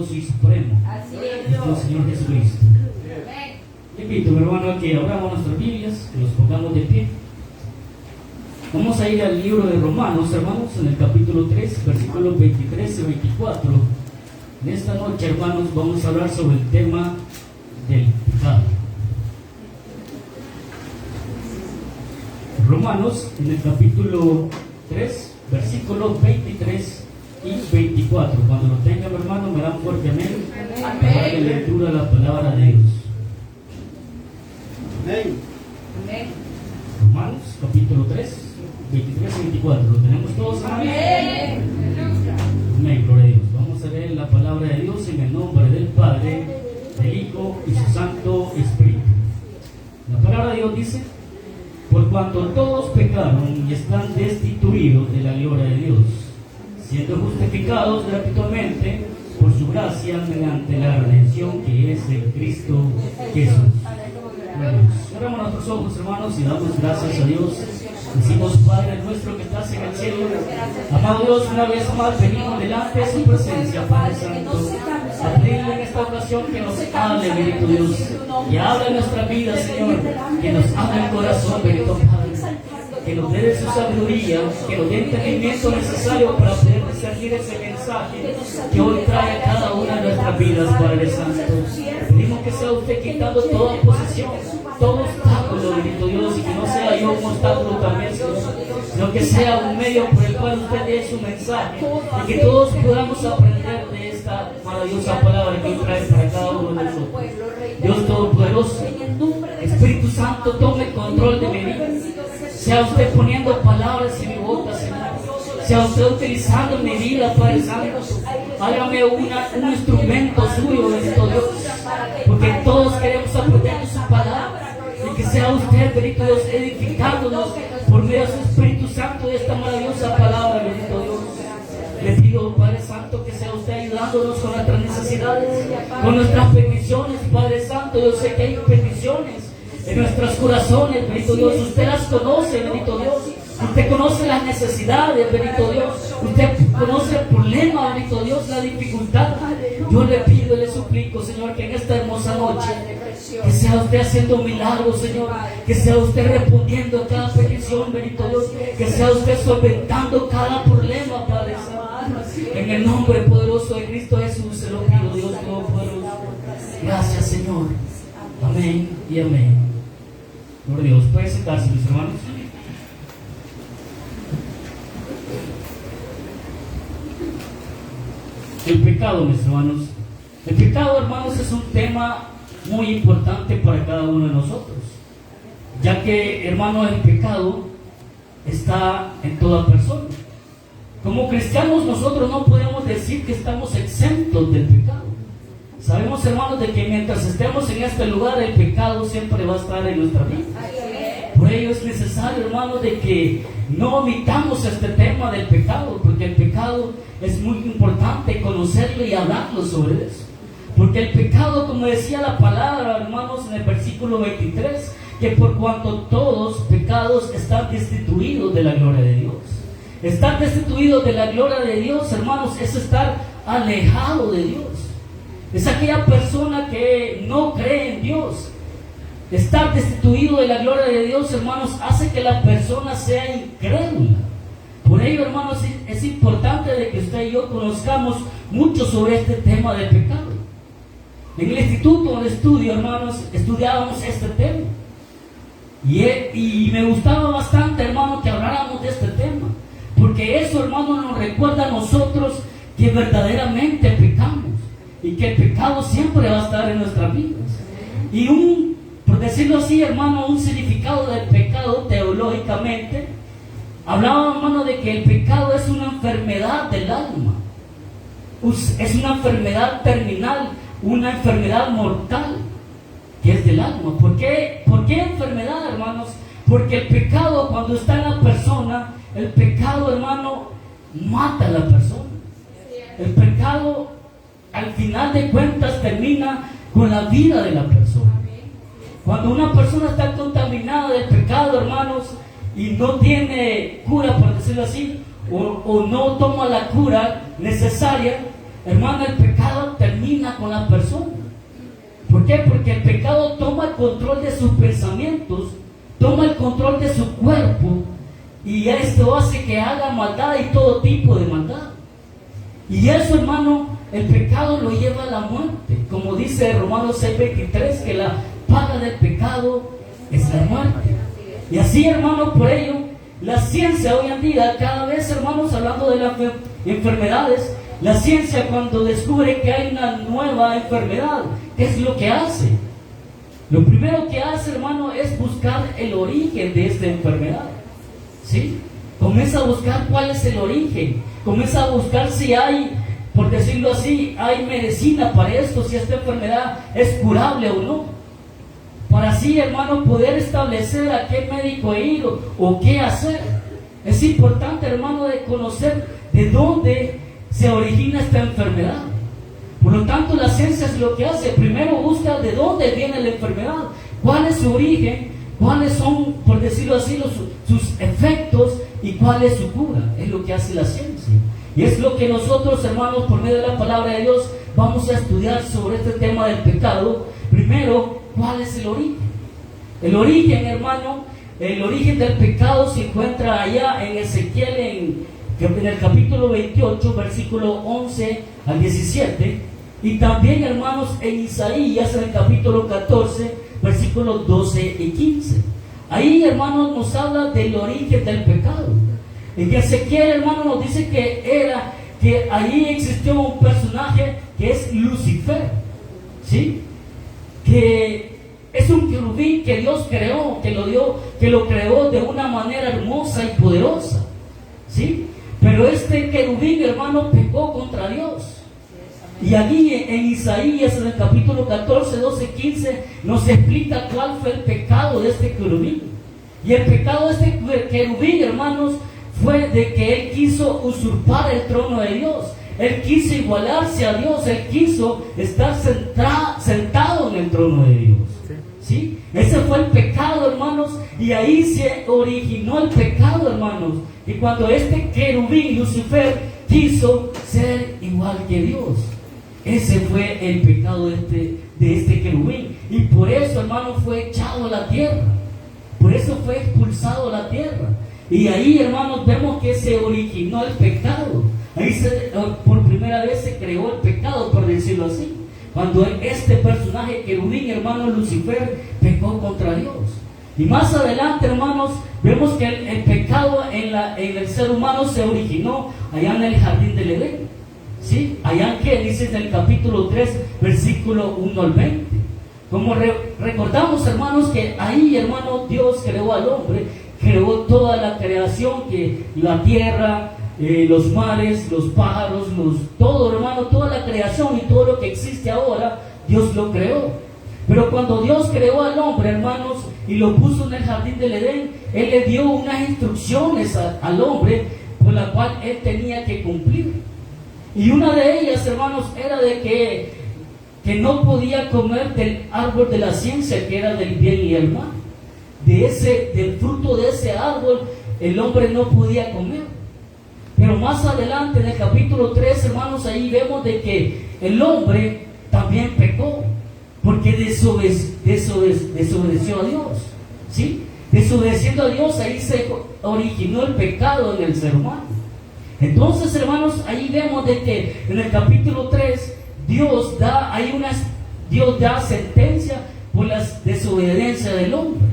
poderoso y supremo, nuestro Señor Jesucristo. Le invito, mi hermano, a que abramos nuestras Biblias, que nos pongamos de pie. Vamos a ir al libro de Romanos, hermanos, en el capítulo 3, versículos 23 y 24. En esta noche, hermanos, vamos a hablar sobre el tema del pecado. Romanos, en el capítulo 3, versículos 23 y 24. Cuando lo tengan, hermano, me dan fuerte amén. Para que lectura la palabra de Dios. Amén. Romanos, capítulo 3, 23 y 24. ¿Lo tenemos todos? Amén. Amén, gloria a Dios. Vamos a leer la palabra de Dios en el nombre del Padre, del Hijo y su Santo Espíritu. La palabra de Dios dice: por cuanto todos pecaron y están destituidos de la gloria de Dios, siendo justificados gratuitamente por su gracia mediante la redención que es en Cristo Jesús. Cerramos nuestros ojos, hermanos, y damos gracias a Dios. Decimos: Padre nuestro que estás en el cielo, amado Dios, una vez más venimos delante de su presencia, Padre Santo, a pedirle en esta ocasión que nos hable, bendito Dios, que hable nuestra vida, Señor, que nos hable el corazón, bendito Padre, que nos dé de su sabiduría, que nos dé entendimiento necesario para poder discernir ese mensaje que hoy trae a cada una de nuestras vidas, Padre Santo. Pedimos que sea usted quitando toda oposición, todo obstáculo, bendito Dios, y que no sea yo un obstáculo también, Señor, sino que sea un medio por el cual usted dé su mensaje y que todos podamos aprender de esta maravillosa palabra que hoy trae para cada uno de nosotros. Dios Todopoderoso, Espíritu Santo, tome control de mi vida. Sea usted poniendo palabras en mi boca, Señor. Sea usted utilizando mi vida, Padre Santo. Hágame un instrumento suyo, bendito Dios. Porque todos queremos aprender de su palabra. Y que sea usted, bendito Dios, edificándonos por medio de su Espíritu Santo de esta maravillosa palabra, bendito Dios. Le pido, Padre Santo, que sea usted ayudándonos con nuestras necesidades, con nuestras peticiones, Padre Santo. Yo sé que hay peticiones en nuestros corazones, bendito Dios. Usted las conoce, bendito Dios. Usted conoce las necesidades, bendito Dios. Usted conoce el problema, bendito Dios, la dificultad. Yo le pido y le suplico, Señor, que en esta hermosa noche, que sea usted haciendo milagros, Señor. Que sea usted respondiendo a cada petición, bendito Dios. Que sea usted solventando cada problema, Padre Santo. En el nombre poderoso de Cristo Jesús se lo pido, Dios Todopoderoso. Gracias, Señor. Amén y amén. Gloria a Dios. ¿Pueden sentarse, mis hermanos? El pecado, mis hermanos. El pecado, hermanos, es un tema muy importante para cada uno de nosotros, ya que, hermanos, el pecado está en toda persona. Como cristianos, nosotros no podemos decir que estamos exentos del pecado. Sabemos, hermanos, de que mientras estemos en este lugar, el pecado siempre va a estar en nuestra vida. Por ello es necesario, hermanos, de que no omitamos este tema del pecado, porque el pecado es muy importante conocerlo y hablarlo sobre eso. Porque el pecado, como decía la palabra, hermanos, en el versículo 23, que por cuanto todos pecados están destituidos de la gloria de Dios. Estar destituidos de la gloria de Dios, hermanos, es estar alejado de Dios. Es aquella persona que no cree en Dios. Estar destituido de la gloria de Dios, hermanos, hace que la persona sea incrédula. Por ello, hermanos, es importante de que usted y yo conozcamos mucho sobre este tema del pecado. En el instituto donde estudio, hermanos, estudiábamos este tema. Y me gustaba bastante, hermano, que habláramos de este tema. Porque eso, hermano, nos recuerda a nosotros que verdaderamente pecamos. Y que el pecado siempre va a estar en nuestras vidas. Y por decirlo así, hermano, un significado del pecado teológicamente, hablaba, hermano, de que el pecado es una enfermedad del alma. Es una enfermedad terminal, una enfermedad mortal, que es del alma. ¿Por qué enfermedad, hermanos? Porque el pecado, cuando está en la persona, el pecado, hermano, mata a la persona. El pecado, al final de cuentas, termina con la vida de la persona. Cuando una persona está contaminada del pecado, hermanos, y no tiene cura, por decirlo así, o no toma la cura necesaria, hermano, el pecado termina termina con la persona. ¿Por qué? Porque el pecado toma el control de sus pensamientos, toma el control de su cuerpo, y esto hace que haga maldad y todo tipo de maldad. Y eso, hermano, el pecado lo lleva a la muerte. Como dice Romanos 6:23, que la paga del pecado es la muerte. Y así, hermano, por ello, la ciencia hoy en día, cada vez, hermanos, hablando de las enfermedades, la ciencia cuando descubre que hay una nueva enfermedad, ¿qué es lo que hace? Lo primero que hace, hermano, es buscar el origen de esta enfermedad. ¿Sí? Comienza a buscar cuál es el origen. Comienza a buscar si hay, por decirlo así, hay medicina para esto, si esta enfermedad es curable o no. Para así, hermano, poder establecer a qué médico ir o qué hacer. Es importante, hermano, de conocer de dónde se origina esta enfermedad. Por lo tanto, la ciencia es lo que hace. Primero busca de dónde viene la enfermedad, cuál es su origen, cuáles son, por decirlo así, sus efectos y cuál es su cura. Es lo que hace la ciencia. Y es lo que nosotros, hermanos, por medio de la palabra de Dios, vamos a estudiar sobre este tema del pecado. Primero, ¿cuál es el origen? El origen, hermano, el origen del pecado se encuentra allá en Ezequiel, en el capítulo 28, versículo 11 al 17. Y también, hermanos, en Isaías, en el capítulo 14, versículos 12 y 15. Ahí, hermanos, nos habla del origen del pecado. En Ezequiel, hermano, nos dice que ahí existió un personaje que es Lucifer, ¿sí? Que es un querubín que Dios creó, que lo creó de una manera hermosa y poderosa, ¿sí? Pero este querubín, hermano, pecó contra Dios. Y allí en Isaías, en el capítulo 14, 12, 15, nos explica cuál fue el pecado de este querubín. Y el pecado de este querubín, hermanos, fue de que él quiso usurpar el trono de Dios. Él quiso igualarse a Dios. Él quiso estar sentado en el trono de Dios. ¿Sí? Ese fue el pecado, hermanos. Y ahí se originó el pecado, hermanos. Y cuando este querubín, Lucifer, quiso ser igual que Dios. Ese fue el pecado de este querubín. Y por eso, hermano, fue echado a la tierra. Por eso fue expulsado a la tierra. Y ahí, hermanos, vemos que se originó el pecado. Ahí por primera vez se creó el pecado, por decirlo así. Cuando este personaje querubín, hermano, Lucifer, pecó contra Dios. Y más adelante, hermanos, vemos que el pecado en el ser humano se originó allá en el jardín del Edén. ¿Sí? Allá que dice en el capítulo 3, versículo 1 al 20. Como recordamos, hermanos, que ahí, hermano, Dios creó al hombre, creó toda la creación, que la tierra, los mares, los pájaros, todo, hermano, toda la creación y todo lo que existe ahora, Dios lo creó. Pero cuando Dios creó al hombre, hermanos, y lo puso en el jardín del Edén, Él le dio unas instrucciones al hombre por la cual él tenía que cumplir. Y una de ellas, hermanos, era de que no podía comer del árbol de la ciencia, que era del bien y el mal. Del fruto de ese árbol, el hombre no podía comer. Pero más adelante, en el capítulo 3, hermanos, ahí vemos de que el hombre también pecó, porque desobedeció a Dios. ¿Sí? Desobedeciendo a Dios, ahí se originó el pecado en el ser humano. Entonces, hermanos, ahí vemos de que en el capítulo 3 Dios da sentencia por la desobediencia del hombre.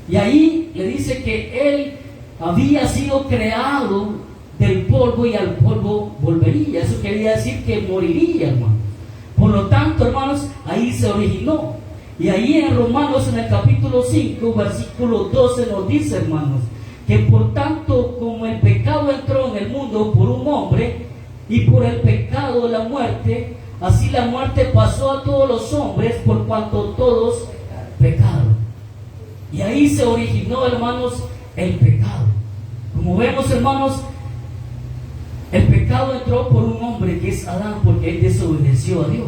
Y ahí le dice que él había sido creado del polvo y al polvo volvería. Eso quería decir que moriría, hermano. Por lo tanto, hermanos, ahí se originó. Y ahí en Romanos, en el capítulo 5, versículo 12, nos dice, hermanos, que por tanto como el pecado entró en el mundo por un hombre, y por el pecado la muerte, así la muerte pasó a todos los hombres por cuanto todos pecaron. Y ahí se originó, hermanos, el pecado. Como vemos, hermanos, el pecado entró por un hombre que es Adán, porque él desobedeció a Dios.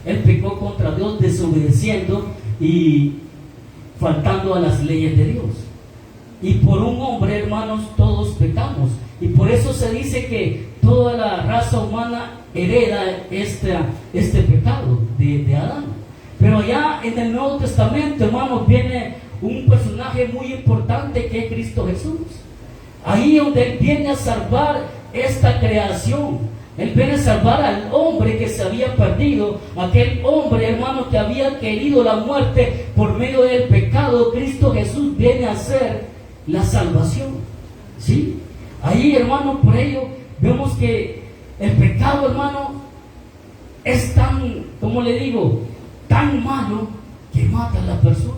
Él pecó contra Dios, desobedeciendo y faltando a las leyes de Dios. Y por un hombre, hermanos, todos pecamos. Y por eso se dice que toda la raza humana hereda este pecado de Adán. Pero allá en el Nuevo Testamento, hermanos, viene un personaje muy importante que es Cristo Jesús. Ahí donde Él viene a salvar esta creación. Él viene a salvar al hombre que se había perdido, aquel hombre, hermano, que había querido la muerte por medio del pecado. Cristo Jesús viene a hacer la salvación, ¿sí? Ahí, hermano, por ello vemos que el pecado, hermano, es tan, como le digo, tan malo que mata a la persona.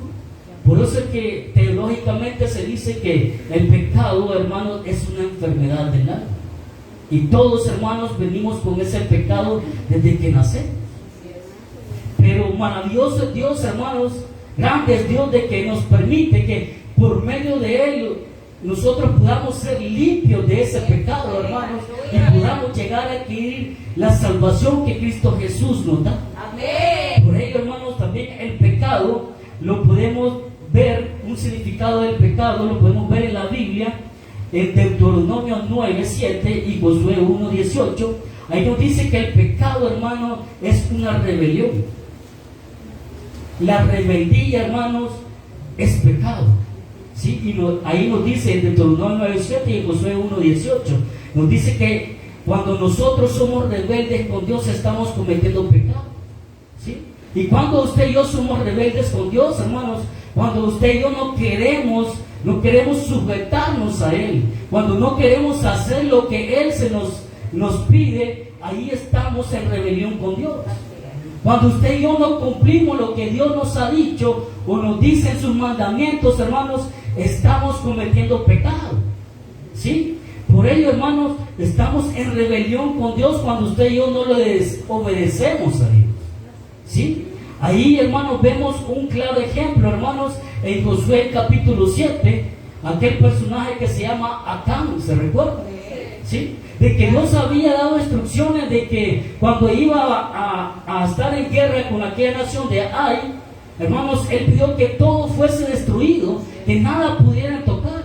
Por eso es que teológicamente se dice que el pecado, hermano, es una enfermedad del alma. Y todos, hermanos, venimos con ese pecado desde que nacemos. Pero maravilloso es Dios, hermanos, grande es Dios de que nos permite que por medio de Él nosotros podamos ser limpios de ese pecado, hermanos, y podamos llegar a adquirir la salvación que Cristo Jesús nos da. Amén. Por ello, hermanos, también el pecado lo podemos ver, un significado del pecado lo podemos ver en la Biblia, en Deuteronomio 9:7 y Josué 1:18. Ahí nos dice que el pecado, hermano, es una rebelión. La rebeldía, hermanos, es pecado, ¿sí? Y ahí nos dice en Deuteronomio 9:7 y Josué 1:18, nos dice que cuando nosotros somos rebeldes con Dios estamos cometiendo pecado, ¿sí? Y cuando usted y yo somos rebeldes con Dios, hermanos, cuando usted y yo no queremos sujetarnos a Él, cuando no queremos hacer lo que Él nos pide, ahí estamos en rebelión con Dios. Cuando usted y yo no cumplimos lo que Dios nos ha dicho o nos dice en sus mandamientos, hermanos, estamos cometiendo pecado, ¿sí? Por ello, hermanos, estamos en rebelión con Dios cuando usted y yo no le obedecemos a Dios, ¿sí? Ahí, hermanos, vemos un claro ejemplo, hermanos, en Josué capítulo 7, aquel personaje que se llama Acán, ¿se recuerda? ¿Sí? De que Dios había dado instrucciones de que cuando iba a estar en guerra con aquella nación de Ai, hermanos, Él pidió que todo fuese destruido, que nada pudieran tocar.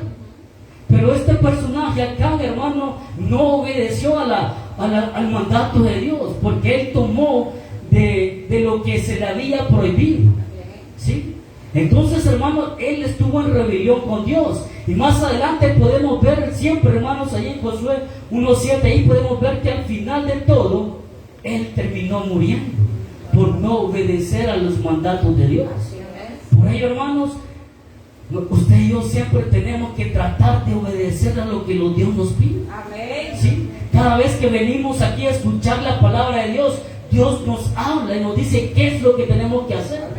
Pero este personaje Acán, hermano, no obedeció al mandato de Dios, porque él tomó de lo que se le había prohibido, ¿sí? Entonces, hermanos, él estuvo en rebelión con Dios. Y más adelante podemos ver siempre, hermanos, allí en Josué 1:7, ahí podemos ver que al final de todo, él terminó muriendo por no obedecer a los mandatos de Dios. Por ello, hermanos, usted y yo siempre tenemos que tratar de obedecer a lo que Dios nos pide. ¿Sí? Cada vez que venimos aquí a escuchar la palabra de Dios, Dios nos habla y nos dice qué es lo que tenemos que hacer.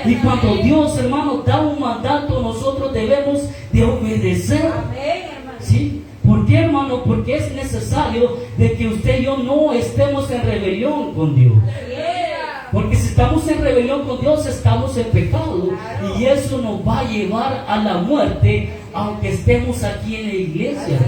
Y cuando Dios, hermano, da un mandato, nosotros debemos de obedecer. ¿Sí? ¿Por qué, hermano? Porque es necesario de que usted y yo no estemos en rebelión con Dios. Porque si estamos en rebelión con Dios, estamos en pecado. Y eso nos va a llevar a la muerte, aunque estemos aquí en la iglesia.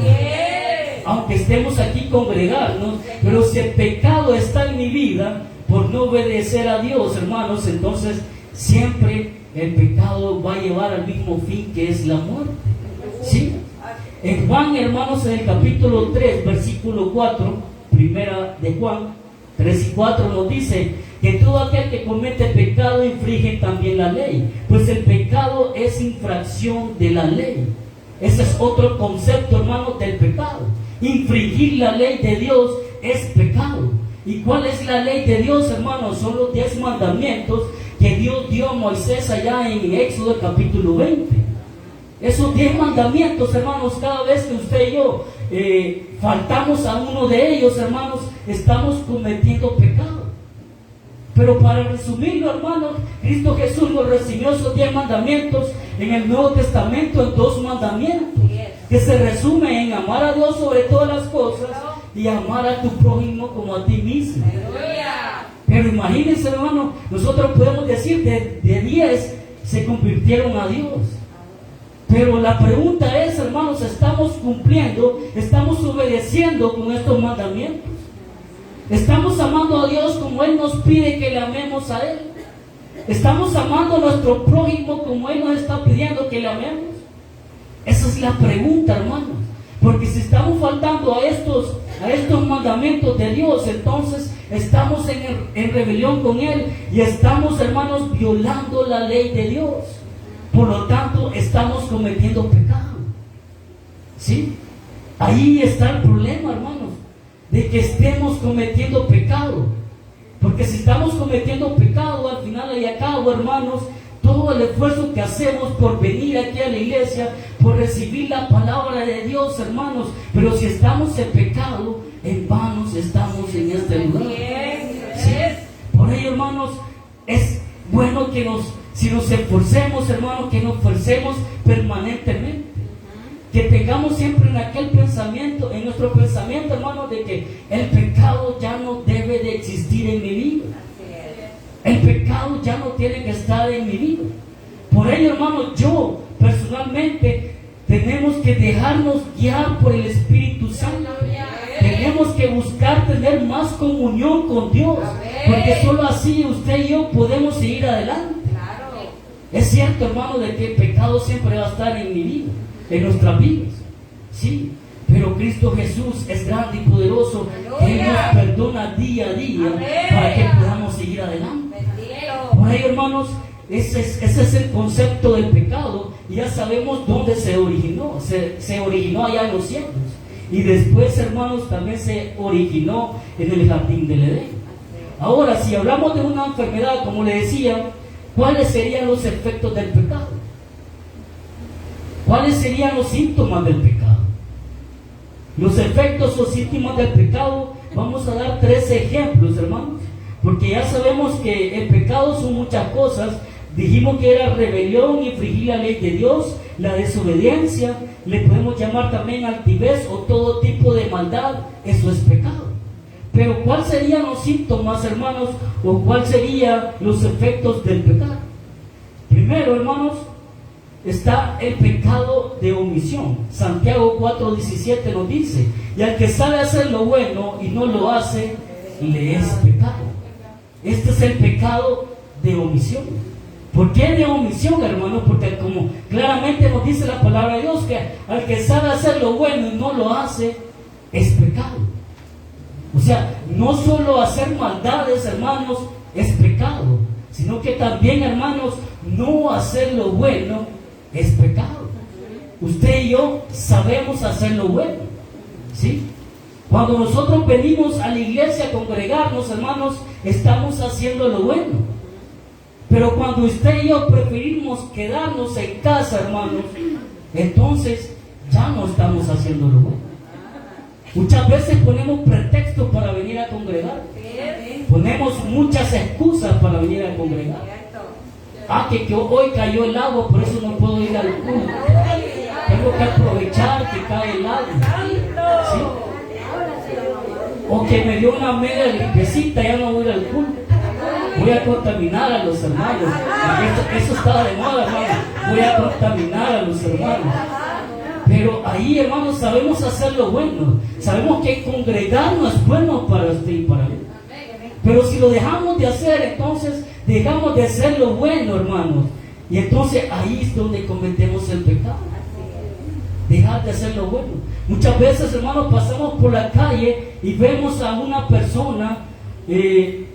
Aunque estemos aquí congregarnos, pero si el pecado está en mi vida por no obedecer a Dios, hermanos, entonces siempre el pecado va a llevar al mismo fin, que es la muerte. ¿Sí? En Juan, hermanos, en el capítulo 3, versículo 4, primera de Juan 3 y 4 nos dice que todo aquel que comete pecado infringe también la ley, pues el pecado es infracción de la ley. Ese es otro concepto, hermanos, del pecado. Infringir la ley de Dios es pecado. ¿Y cuál es la ley de Dios, hermanos? Son los 10 mandamientos que Dios dio a Moisés allá en Éxodo capítulo 20. Esos 10 mandamientos, hermanos, cada vez que usted y yo faltamos a uno de ellos, hermanos, estamos cometiendo pecado. Pero para resumirlo, hermanos, Cristo Jesús lo recibió esos 10 mandamientos en el Nuevo Testamento en 2 mandamientos, que se resumen en amar a Dios sobre todas las cosas y amar a tu prójimo como a ti mismo. Pero imagínense, hermano, nosotros podemos decir de 10 se convirtieron a Dios. Pero la pregunta es, hermanos, ¿estamos cumpliendo, estamos obedeciendo con estos mandamientos? ¿Estamos amando a Dios como Él nos pide que le amemos a Él? ¿Estamos amando a nuestro prójimo como Él nos está pidiendo que le amemos? Esa es la pregunta, hermanos. Porque si estamos faltando a a estos mandamientos de Dios, entonces estamos en rebelión con Él y estamos, hermanos, violando la ley de Dios. Por lo tanto, estamos cometiendo pecado. ¿Sí? Ahí está el problema, hermanos, de que estemos cometiendo pecado. Porque si estamos cometiendo pecado, al final y al cabo, hermanos, todo el esfuerzo que hacemos por venir aquí a la iglesia, por recibir la palabra de Dios, hermanos, pero si estamos en pecado, en vano estamos en este lugar. ¿Sí? Por ello, hermanos, es bueno que si nos esforcemos, hermanos, que nos esforcemos permanentemente. Que tengamos siempre en aquel pensamiento, en nuestro pensamiento, hermanos, de que el pecado ya no debe de existir en mi vida. El pecado ya no tiene que estar en mi vida. Por ello, hermanos, yo personalmente tenemos que dejarnos guiar por el Espíritu Santo. Tenemos que buscar tener más comunión con Dios, porque solo así usted y yo podemos seguir adelante. Es cierto, hermano, de que el pecado siempre va a estar en mi vida, en nuestras vidas, sí, pero Cristo Jesús es grande y poderoso, Él nos perdona día a día para que podamos seguir adelante. Por ahí, hermanos, ese es el concepto del pecado, y ya sabemos dónde se originó. Se originó allá en los cielos, y después, hermanos, también se originó en el jardín del Edén. Ahora, si hablamos de una enfermedad, como le decía, ¿cuáles serían los efectos del pecado? ¿Cuáles serían los síntomas del pecado? Los efectos o síntomas del pecado, vamos a dar 3 ejemplos, hermanos, porque ya sabemos que el pecado son muchas cosas. Dijimos que era rebelión, infringir la ley de Dios, la desobediencia, le podemos llamar también altivez o todo tipo de maldad. Eso es pecado. Pero ¿cuáles serían los síntomas, hermanos, o cuáles serían los efectos del pecado? Primero, hermanos, está el pecado de omisión. Santiago 4:17 nos dice: y al que sabe hacer lo bueno y no lo hace, le es pecado. Este es el pecado de omisión. ¿Por qué de omisión, hermanos? Porque como claramente nos dice la palabra de Dios, que al que sabe hacer lo bueno y no lo hace, es pecado. O sea, no solo hacer maldades, hermanos, es pecado, sino que también, hermanos, no hacer lo bueno es pecado. Usted y yo sabemos hacer lo bueno, ¿sí? Cuando nosotros venimos a la iglesia a congregarnos, hermanos, estamos haciendo lo bueno. Pero cuando usted y yo preferimos quedarnos en casa, hermanos, entonces ya no estamos haciendo lo bueno. Muchas veces ponemos pretextos para venir a congregar. Ponemos muchas excusas para venir a congregar. Que hoy cayó el agua, por eso no puedo ir al culto. Tengo que aprovechar que cae el agua. ¿Sí? O que me dio una media limpiecita, ya no voy a ir al culto. Voy a contaminar a los hermanos. Eso está de moda, hermano. Voy a contaminar a los hermanos. Pero ahí, hermanos, sabemos hacer lo bueno. Sabemos que congregarnos es bueno para usted y para mí. Pero si lo dejamos de hacer, entonces dejamos de hacer lo bueno, hermanos. Y entonces ahí es donde cometemos el pecado. Dejar de hacer lo bueno. Muchas veces, hermanos, pasamos por la calle y vemos a una persona que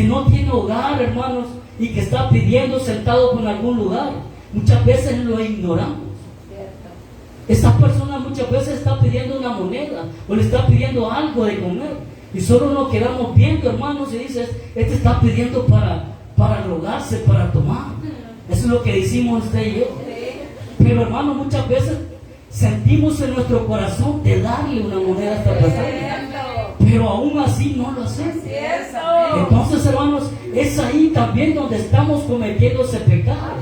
no tiene hogar, hermanos, y que está pidiendo sentado en algún lugar. Muchas veces lo ignoramos. Esa persona muchas veces está pidiendo una moneda o le está pidiendo algo de comer, y solo nos quedamos viendo, hermanos, y dices: este está pidiendo para rogarse, para tomar. Eso es lo que decimos usted y yo. Pero, hermanos, muchas veces sentimos en nuestro corazón de darle una moneda a esta persona, pero aún así no lo hacemos. Entonces, hermanos, es ahí también donde estamos cometiendo ese pecado.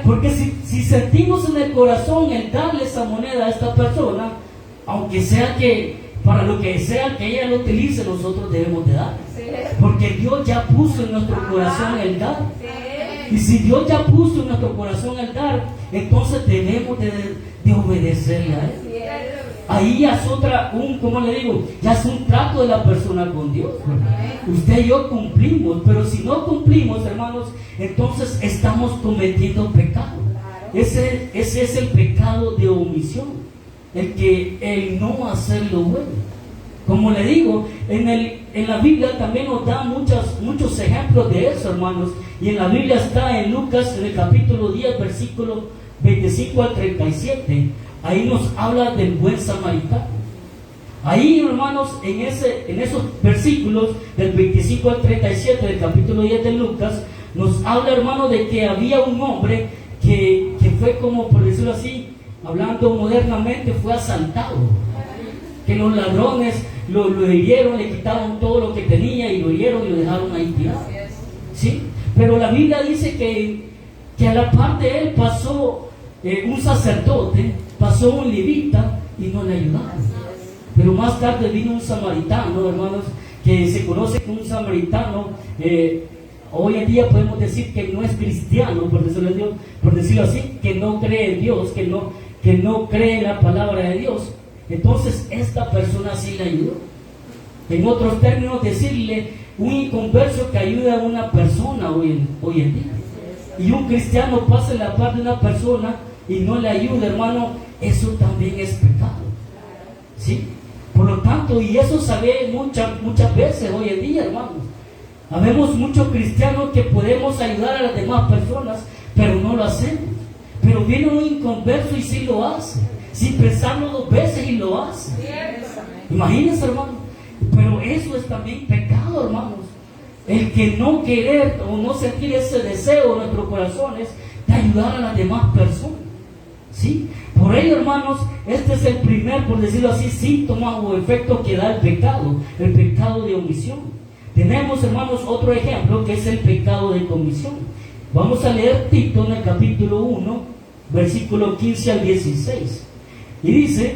Porque si sentimos en el corazón el darle esa moneda a esta persona, aunque sea que para lo que sea que ella lo utilice, nosotros debemos de dar. Porque Dios ya puso en nuestro corazón el dar. Y si Dios ya puso en nuestro corazón el dar, entonces debemos de obedecerle a Él. Ahí ya es ¿cómo le digo? Ya es un trato de la persona con Dios. Usted y yo cumplimos, pero si no cumplimos, hermanos, entonces estamos cometiendo pecado. Ese es el pecado de omisión, el no hacer lo bueno. Como le digo, en la Biblia también nos da muchos ejemplos de eso, hermanos. Y en la Biblia está en Lucas, en el capítulo 10, versículo 25 al 37. Ahí nos habla del buen samaritano. Ahí, hermanos, en esos versículos del 25 al 37 del capítulo 10 de Lucas, nos habla, hermano, de que había un hombre que fue, como por decirlo así, hablando modernamente, fue asaltado. Que los ladrones lo hirieron, le quitaron todo lo que tenía y lo hirieron y lo dejaron ahí tirado. ¿Sí? Pero la Biblia dice que a la par de él pasó un sacerdote, pasó un levita y no le ayudaron. Pero más tarde vino un samaritano, hermanos, que se conoce como un samaritano. Hoy en día podemos decir que no es cristiano, por decirlo así, que no cree en Dios, que no cree en la palabra de Dios. Entonces esta persona sí le ayudó. En otros términos, decirle un inconverso que ayuda a una persona hoy en día. Y un cristiano pasa en la par de una persona y no le ayuda, hermano, eso también es pecado. ¿Sí? Por lo tanto, y eso se ve muchas veces hoy en día, hermanos. Habemos muchos cristianos que podemos ayudar a las demás personas, pero no lo hacemos. Pero viene un inconverso y sí lo hace, sin pensarlo dos veces, y lo hace. Imagínense, hermano. Pero eso es también pecado, hermanos. El que no querer o no sentir ese deseo en nuestros corazones de ayudar a las demás personas. ¿Sí? Por ello, hermanos, este es el primer, por decirlo así, síntoma o efecto que da el pecado de omisión. Tenemos, hermanos, otro ejemplo que es el pecado de comisión. Vamos a leer Tito en el capítulo 1, versículo 15 al 16. Y dice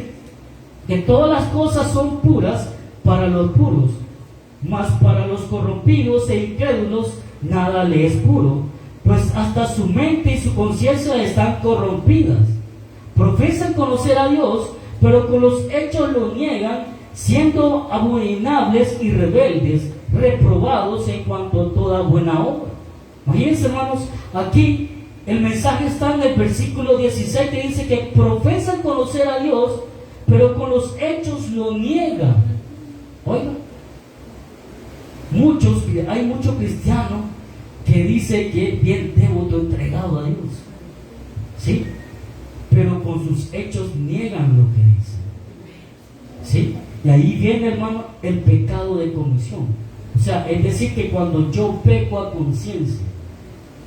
que todas las cosas son puras para los puros, mas para los corrompidos e incrédulos nada le es puro, pues hasta su mente y su conciencia están corrompidas. Profesan conocer a Dios, pero con los hechos lo niegan, siendo abominables y rebeldes, reprobados en cuanto a toda buena obra. Imagínense, hermanos, aquí el mensaje está en el versículo 16, que dice que profesan conocer a Dios, pero con los hechos lo niegan. Oigan, hay muchos cristianos que dicen que es bien devoto, entregado a Dios, ¿sí? Pero con sus hechos niegan lo que dicen, ¿sí? Y ahí viene, hermano, el pecado de comisión. O sea, es decir, que cuando yo peco a conciencia,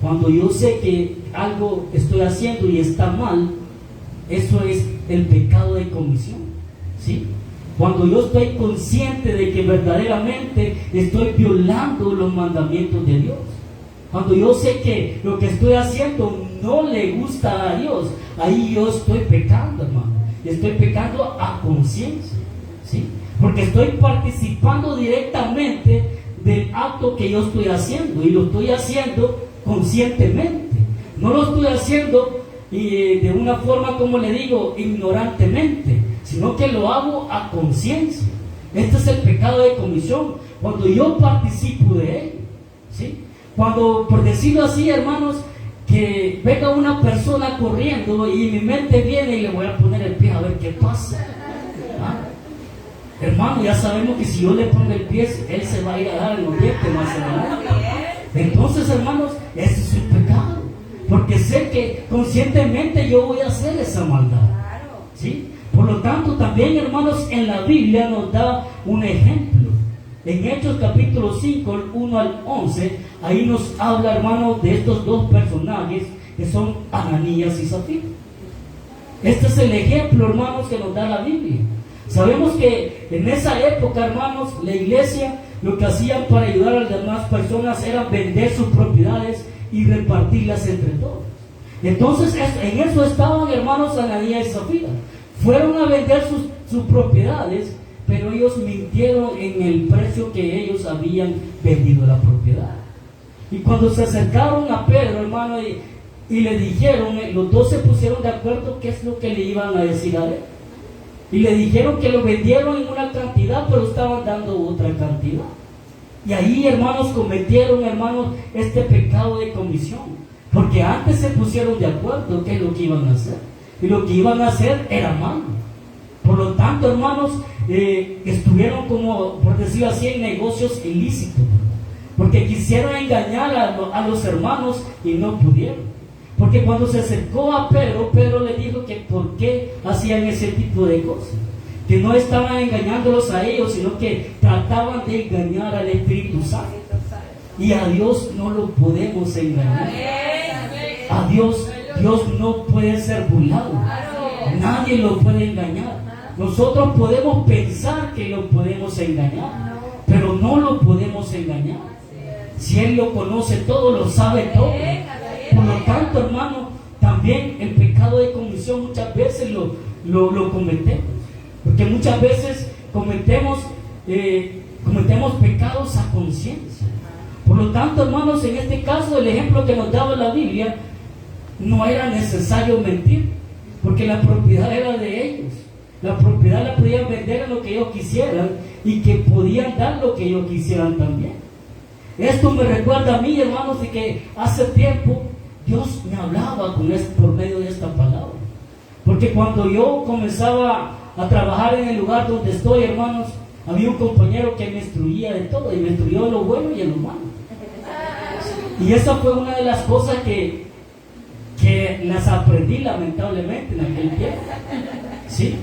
cuando yo sé que algo estoy haciendo y está mal, eso es el pecado de comisión, ¿sí? Cuando yo estoy consciente de que verdaderamente estoy violando los mandamientos de Dios. Cuando yo sé que lo que estoy haciendo no le gusta a Dios, ahí yo estoy pecando, hermano. Y estoy pecando a conciencia, ¿sí? Porque estoy participando directamente del acto que yo estoy haciendo. Y lo estoy haciendo conscientemente. No lo estoy haciendo de una forma, como le digo, ignorantemente, sino que lo hago a conciencia. Este es el pecado de comisión, cuando yo participo de él, ¿sí? Cuando, por decirlo así, hermanos, que venga una persona corriendo y mi mente viene y le voy a poner el pie a ver qué pasa. ¿Ah? Hermano, ya sabemos que si yo le pongo el pie, él se va a ir a dar en los dientes más adelante. Entonces, hermanos, ese es un pecado, porque sé que conscientemente yo voy a hacer esa maldad, ¿sí? Por lo tanto, también, hermanos, en la Biblia nos da un ejemplo. En Hechos capítulo 5, 1 al 11, ahí nos habla, hermanos, de estos dos personajes que son Ananías y Zafira. Este es el ejemplo, hermanos, que nos da la Biblia. Sabemos que en esa época, hermanos, la iglesia lo que hacían para ayudar a las demás personas era vender sus propiedades y repartirlas entre todos. Entonces, en eso estaban, hermanos, Ananías y Zafira. Fueron a vender sus propiedades, pero ellos mintieron en el precio que ellos habían vendido la propiedad. Y cuando se acercaron a Pedro, hermano, y le dijeron, los dos se pusieron de acuerdo qué es lo que le iban a decir a él. Y le dijeron que lo vendieron en una cantidad, pero estaban dando otra cantidad. Y ahí, hermanos, cometieron, hermanos, este pecado de comisión. Porque antes se pusieron de acuerdo qué es lo que iban a hacer. Y lo que iban a hacer era malo. Por Por lo tanto, hermanos, estuvieron como, por decirlo así, en negocios ilícitos, porque quisieron engañar a los hermanos y no pudieron. Porque cuando se acercó a Pedro, Pedro le dijo que por qué hacían ese tipo de cosas, que no estaban engañándolos a ellos, sino que trataban de engañar al Espíritu Santo. Y a Dios no lo podemos engañar. A Dios no puede ser burlado. Nadie lo puede engañar. Nosotros podemos pensar que lo podemos engañar, pero no lo podemos engañar. Si Él lo conoce todo, lo sabe todo. Por lo tanto, hermano, también el pecado de comisión muchas veces lo cometemos, porque muchas veces cometemos pecados a conciencia. Por lo tanto, hermanos, en este caso, el ejemplo que nos daba la Biblia, no era necesario mentir, porque la propiedad era de ellos. La propiedad la podían vender en lo que ellos quisieran y que podían dar lo que ellos quisieran también. Esto me recuerda a mí, hermanos, de que hace tiempo Dios me hablaba por medio de esta palabra. Porque cuando yo comenzaba a trabajar en el lugar donde estoy, hermanos, había un compañero que me instruía de todo, y me instruyó en lo bueno y en lo malo. Y esa fue una de las cosas que las aprendí lamentablemente en aquel tiempo. ¿Sí?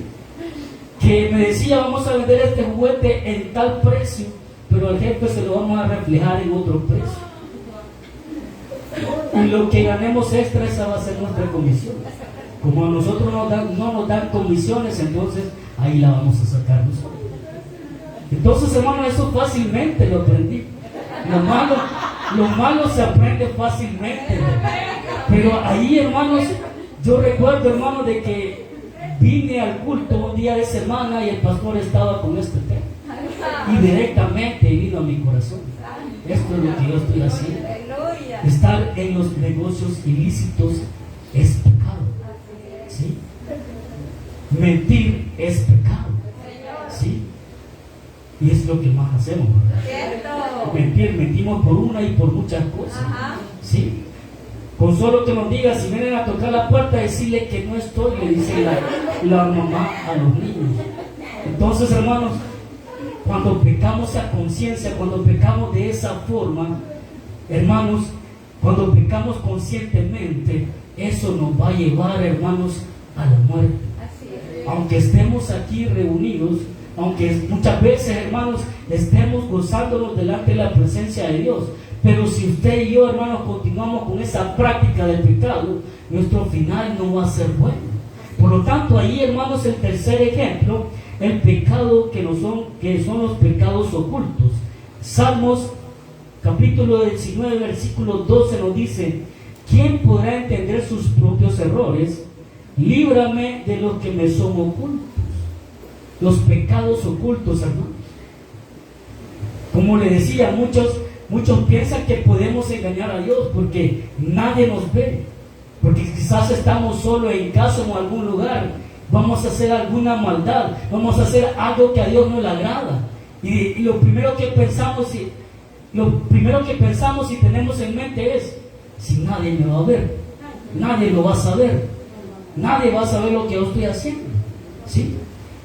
Que me decía, vamos a vender este juguete en tal precio, pero al jefe se lo vamos a reflejar en otro precio. Y lo que ganemos extra, esa va a ser nuestra comisión. Como a nosotros no nos dan comisiones, entonces ahí la vamos a sacar nosotros. Entonces, hermano, eso fácilmente lo aprendí. Lo malo se aprende fácilmente. Pero ahí, hermanos, yo recuerdo, hermano, de que vine al culto un día de semana y el pastor estaba con este tema. Y directamente vino a mi corazón. Esto es lo que yo estoy haciendo. Estar en los negocios ilícitos es pecado. ¿Sí? Mentir es pecado. ¿Sí? Y es lo que más hacemos, ¿verdad? Mentimos por una y por muchas cosas. ¿Sí? Con solo que nos diga, si vienen a tocar la puerta, decirle que no estoy, le dice la mamá a los niños. Entonces, hermanos, cuando pecamos a conciencia, cuando pecamos de esa forma, hermanos, cuando pecamos conscientemente, eso nos va a llevar, hermanos, a la muerte. Aunque estemos aquí reunidos, aunque muchas veces, hermanos, estemos gozándonos delante de la presencia de Dios, pero si usted y yo, hermanos, continuamos con esa práctica del pecado, nuestro final no va a ser bueno. Por lo tanto, ahí, hermanos, el tercer ejemplo, el pecado que son los pecados ocultos. Salmos capítulo 19, versículo 12 nos dice: ¿quién podrá entender sus propios errores? Líbrame de los que me son ocultos. Los pecados ocultos, hermanos. Como le decía, muchos piensan que podemos engañar a Dios porque nadie nos ve, porque quizás estamos solo en casa o en algún lugar, vamos a hacer alguna maldad, vamos a hacer algo que a Dios no le agrada, y lo primero que pensamos y tenemos en mente es: si nadie me va a ver, nadie lo va a saber, nadie va a saber lo que yo estoy haciendo. ¿Sí?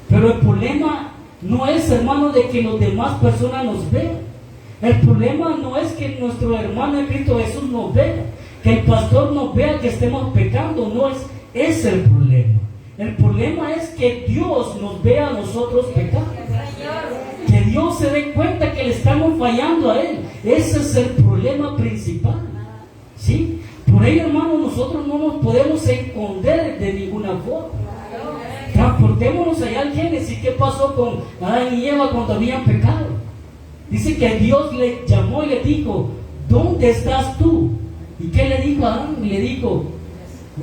Pero el problema no es, hermano, de que las demás personas nos vean. El problema no es que nuestro hermano en Cristo Jesús nos vea, que el pastor nos vea que estemos pecando. No es ese el problema. El problema es que Dios nos vea a nosotros pecando, que Dios se dé cuenta que le estamos fallando a Él. Ese es el problema principal. ¿Sí? Por ello, hermano, nosotros no nos podemos esconder de ninguna forma. Transportémonos allá al Génesis. ¿Qué pasó con Adán y Eva cuando habían pecado? Dice que Dios le llamó y le dijo: ¿dónde estás tú? ¿Y qué le dijo a Adán? Le dijo: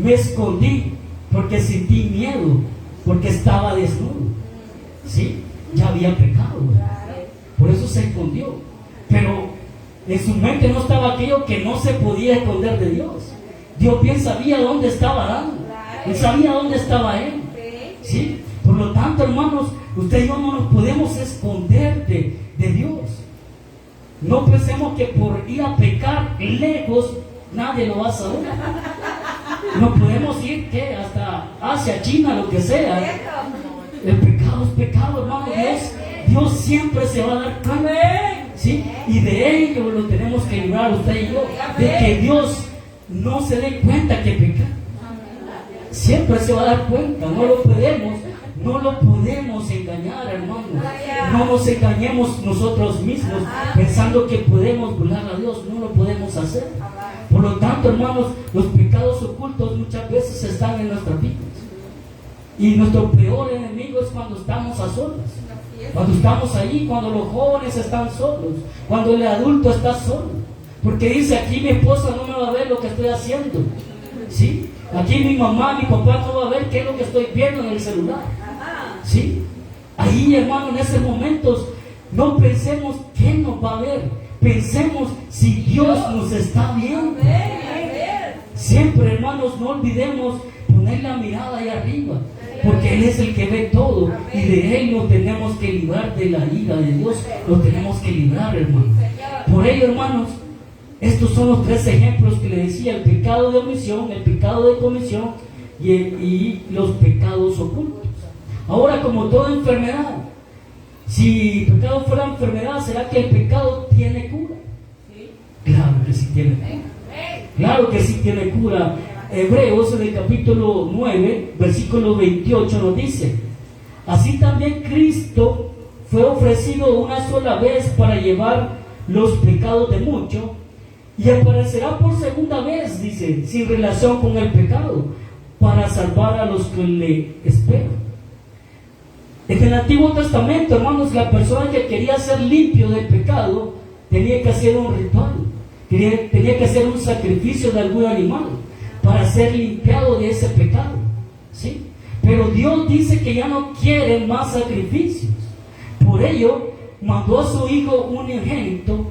me escondí porque sentí miedo, porque estaba desnudo. ¿Sí? Ya había pecado, ¿verdad? Por eso se escondió. Pero en su mente no estaba aquello que no se podía esconder de Dios. Dios bien sabía dónde estaba Adán. Él sabía dónde estaba él. ¿Sí? Por lo tanto, hermanos, usted y yo no nos podemos esconder de Dios. No pensemos que por ir a pecar lejos nadie lo va a saber. No podemos ir hasta Asia, China, lo que sea. El pecado pecados, pecado, hermano. Dios siempre se va a dar cuenta, ¿sí? Y de ello lo tenemos que librar usted y yo, de que Dios no se dé cuenta que peca. Siempre se va a dar cuenta. No lo podemos engañar, hermano. No nos engañemos nosotros mismos pensando que podemos burlar a Dios. No lo podemos hacer. Por lo tanto, hermanos, los pecados ocultos muchas veces están en nuestras vidas. Y nuestro peor enemigo es cuando estamos a solas. Cuando estamos ahí, cuando los jóvenes están solos, cuando el adulto está solo. Porque dice, aquí mi esposa no me va a ver lo que estoy haciendo, ¿sí? Aquí mi mamá, mi papá no va a ver qué es lo que estoy viendo en el celular, ¿sí? Ahí, hermano, en esos momentos, no pensemos qué nos va a ver. Pensemos si Dios nos está viendo. Siempre, hermanos, no olvidemos poner la mirada ahí arriba, porque Él es el que ve todo, y de Él nos tenemos que librar de la ira de Dios. Lo tenemos que librar, hermano. Por ello, hermanos, estos son los 3 ejemplos que le decía: el pecado de omisión, el pecado de comisión y los pecados ocultos. Ahora, como toda enfermedad, si el pecado fuera enfermedad, ¿será que el pecado tiene cura? Claro que sí tiene cura. Claro que sí tiene cura. Hebreos en el capítulo 9, versículo 28 nos dice: así también Cristo fue ofrecido una sola vez para llevar los pecados de muchos, y aparecerá por segunda vez, dice, sin relación con el pecado, para salvar a los que le esperan. En el Antiguo Testamento, hermanos, la persona que quería ser limpio del pecado tenía que hacer un ritual, tenía que hacer un sacrificio de algún animal para ser limpiado de ese pecado, ¿sí? Pero Dios dice que ya no quiere más sacrificios. Por ello mandó a su Hijo unigénito,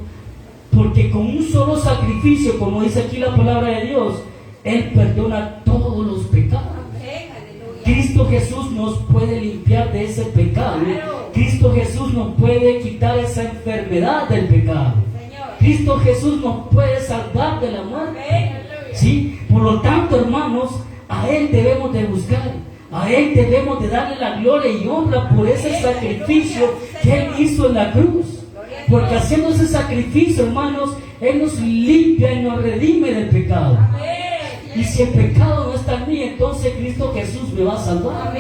porque con un solo sacrificio, como dice aquí la palabra de Dios, Él perdona todos los pecados. Cristo Jesús nos puede limpiar de ese pecado. Cristo Jesús nos puede quitar esa enfermedad del pecado. Cristo Jesús nos puede salvar de la muerte, ¿sí? Por lo tanto, hermanos, a Él debemos de buscar, a Él debemos de darle la gloria y honra por ese sacrificio que Él hizo en la cruz. Porque haciendo ese sacrificio, hermanos, Él nos limpia y nos redime del pecado. Y si el pecado no está en mí, entonces Cristo Jesús me va a salvar.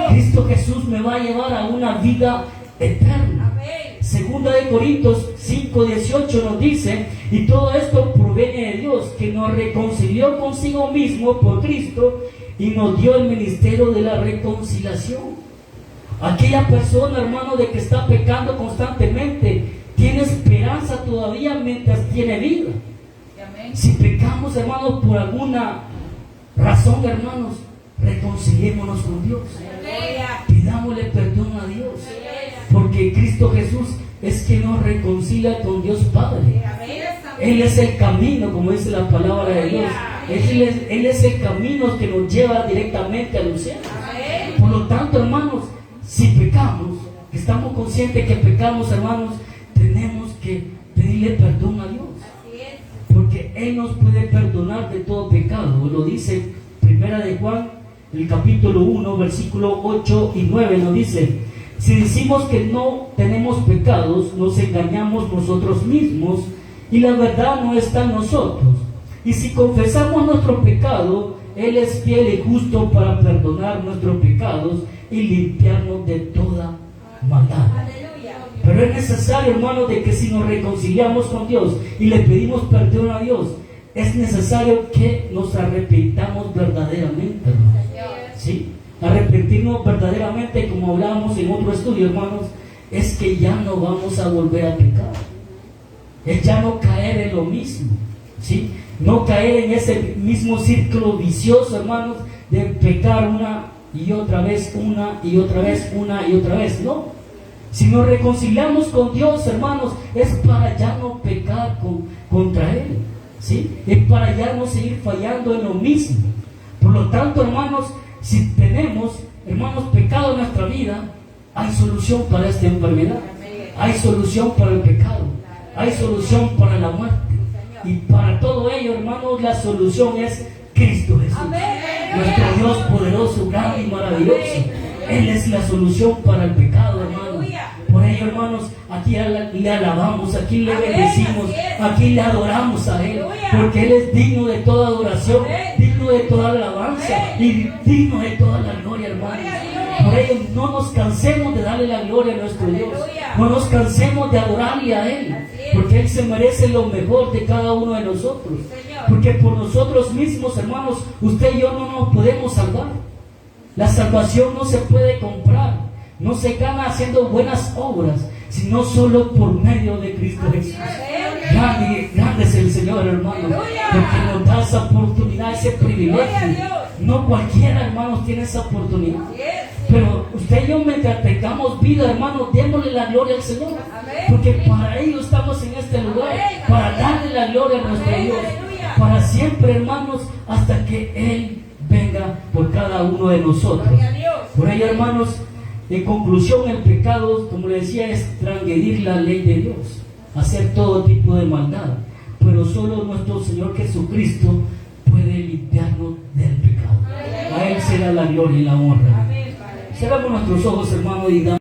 Cristo Jesús me va a llevar a una vida eterna. Segunda de Corintios 5:18 nos dice: y todo esto proviene de Dios, que nos reconcilió consigo mismo por Cristo y nos dio el ministerio de la reconciliación. Aquella persona, hermano, de que está pecando constantemente, tiene esperanza todavía mientras tiene vida. Si pecamos, hermanos, por alguna razón, hermanos, reconciliémonos con Dios. Pidámosle perdón a Dios, porque Cristo Jesús es que nos reconcilia con Dios Padre. Él es el camino, como dice la palabra de Dios. Él es el camino que nos lleva directamente al cielo. Por lo tanto, hermanos, si pecamos, estamos conscientes que pecamos, hermanos, tenemos que pedirle perdón a Dios, porque Él nos puede perdonar de todo pecado. Lo dice Primera de Juan, el capítulo 1, versículo 8 y 9, nos dice: si decimos que no tenemos pecados, nos engañamos nosotros mismos y la verdad no está en nosotros. Y si confesamos nuestro pecado, Él es fiel y justo para perdonar nuestros pecados y limpiarnos de toda maldad. Pero es necesario, hermanos, de que si nos reconciliamos con Dios y le pedimos perdón a Dios, es necesario que nos arrepintamos verdaderamente, hermanos. ¿Sí? Arrepentirnos verdaderamente, como hablábamos en otro estudio, hermanos, es que ya no vamos a volver a pecar. Es ya no caer en lo mismo, ¿sí? No caer en ese mismo círculo vicioso, hermanos, de pecar una y otra vez, una y otra vez, una y otra vez. No. Si nos reconciliamos con Dios, hermanos, es para ya no pecar contra Él, ¿sí? Es para ya no seguir fallando en lo mismo. Por lo tanto, hermanos, si tenemos, hermanos, pecado en nuestra vida, hay solución para esta enfermedad. Hay solución para el pecado. Hay solución para la muerte. Y para todo ello, hermanos, la solución es Cristo Jesús. Nuestro Dios poderoso, grande y maravilloso. Él es la solución para el pecado, hermano. Por ello, hermanos, aquí le alabamos, aquí le bendecimos, aquí le adoramos a Él, porque Él es digno de toda adoración, digno de toda alabanza y digno de toda la gloria, hermano. Por ello, no nos cansemos de darle la gloria a nuestro Dios, no nos cansemos de adorarle a Él, porque Él se merece lo mejor de cada uno de nosotros, porque por nosotros mismos, hermanos, usted y yo no nos podemos salvar. La salvación no se puede comprar, no se gana haciendo buenas obras, sino solo por medio de Cristo Jesús. Grande es el Señor, hermano, porque nos da esa oportunidad, ese privilegio. No cualquiera, hermanos, tiene esa oportunidad. Pero usted y yo, mientras tengamos vida, hermanos, démosle la gloria al Señor, porque para ello estamos en este lugar, para darle la gloria a nuestro Dios, para siempre, hermanos, hasta que Él venga por cada uno de nosotros. Por ello, hermanos, en conclusión, el pecado, como le decía, es transgredir la ley de Dios, hacer todo tipo de maldad, pero solo nuestro Señor Jesucristo puede limpiarnos del pecado. A Él será la gloria y la honra. Cerramos nuestros ojos, hermanos, y damos